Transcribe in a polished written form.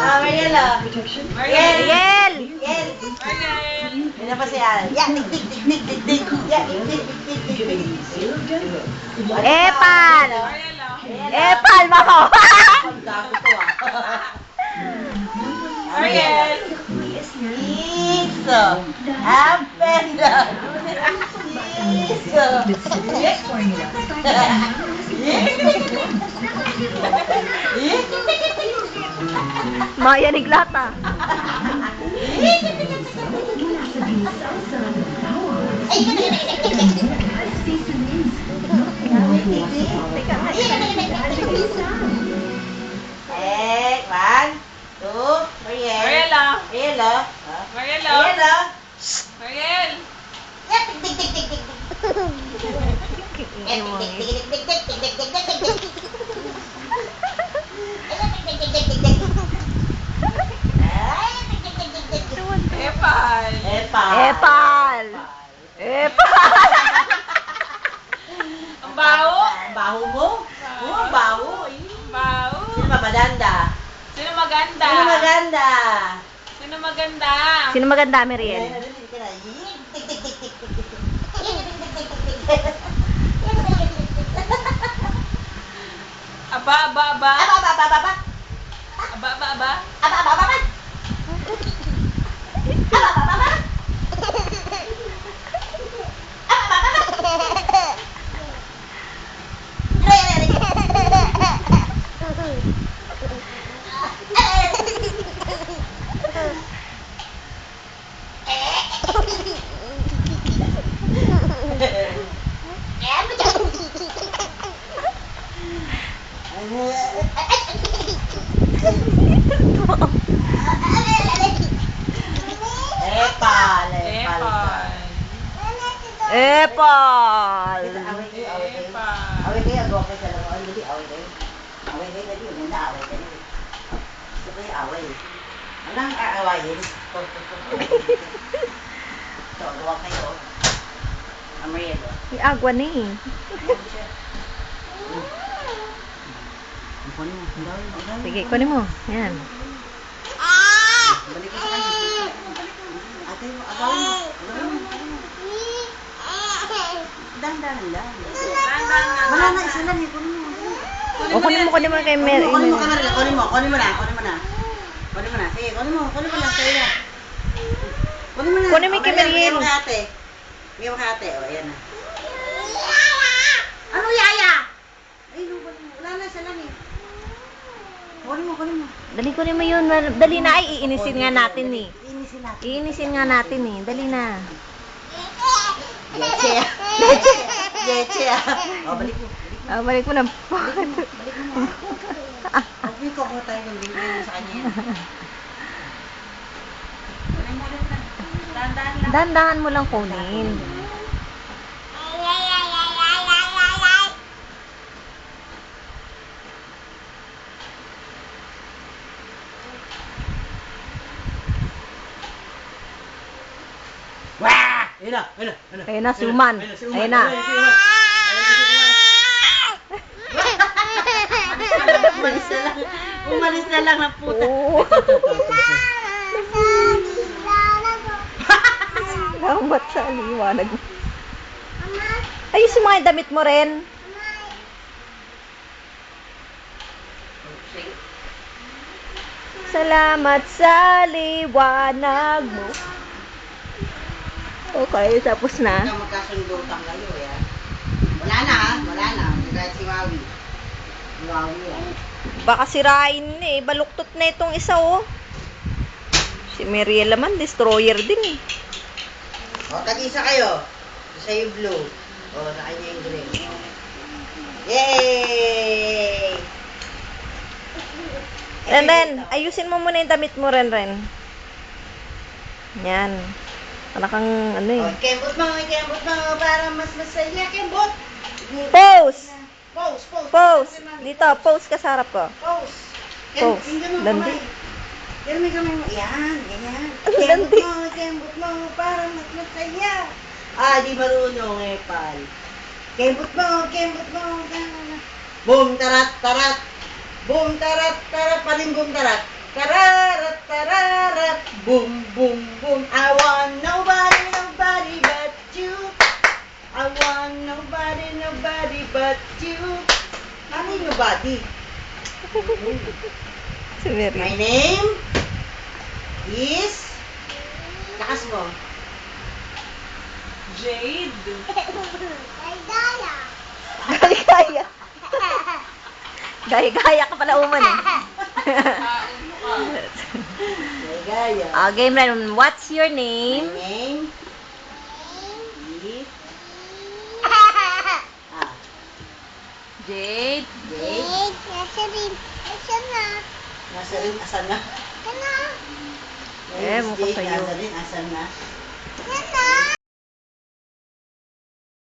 Mariel, oh. Mariel! Mariel. Ano pa si Al? Yeah, tik. Yeah, tik. Epal! Epal, mako! Gago to, ah. Mariel. Iso. Apenda. Iso. Maya ni Glata. One, two, Mariel. Mariel, oh. Mariel, oh. Yeah, tik. Epal! Epal! Ang baho? Ang baho mo? Oo, ang baho. Sino ba madanda? Sino maganda? Sino maganda? Sino maganda, Mariel? Aba. Epal. Epal! Away kayo, agwapay sa lang. Away kayo. Dali, muna away kayo. Gusto ko yung away. Anong aawayin? So, agwa kayo. Mariel. May agwa na eh. Sige, kunin mo. Yan. Balik ko sa kanya. Ate, agawin mo. Dandanan lang. Wala na, isa lang eh. Kunin mo. O, kunin mo kay Mary. Kunin mo na. Kunin mo na. Sige, kunin mo na. Sa'yo. Kunin mo na. Kunin mo kay Mariel. Bigyan mo kay ate. O, ayan na. Ano yaya? Ay, wala na, isa lang eh. Kunin mo. Dali, kunin mo yun. Dali na. Ay, iinisin nga natin eh. Iinisin natin. Iinisin nga natin eh. Dali na. Leche ah. O, balik mo. Balik mo na. Balik mo. Huwag ko ako tayo ng bigyan mo sa kanya yan. Dandahan mo lang kunin. Wah! Ayun Ayun na, suman. Ayun na. Umalis na lang ng puta. Oo. Lambat sa liwanag. Ayusin mo nga yung damit mo rin. Salamat sa liwanag mo. Okay, tapos na. Huwag magkasundutang kayo, yan. Wala na. Kahit si Wawi. Baka sirain na eh. Baluktot na itong isa oh. Si Mariel naman, destroyer din eh. O, tag-isa kayo. Isa yung blue. O, sa kanya yung green. Yay! And then, ayusin mo muna yung damit mo ren. Yan. Para kang ano eh. O, kembot mo, para mas masaya. Kembot! Pose! Pose. Pose! Dito, pose ka sa harap ko. Pose. Pose. Dandi. Pero may kamay mo. Yan, ganyan. Dandi. Kembot mo, para mas masaya. Ah, di marunong eh, pal. Kembot mo. Boom, tarat. Boom, tarat, tarat, paling boom, tarat. Tararat, tararat, boom, boom, boom. I want nobody, nobody but you. I want nobody, nobody but you. Ano yung nobody? Si My Mary. name is... Lakas mo. Jade. Gaya-gaya. Gaya-gaya ka pala uman eh. Gaya. Game run. What's your My name? name is... Ah, Jade. Jade. Nasa rin, asan na? Eh, mukha Jade, sa'yo. nasa rin, asan na?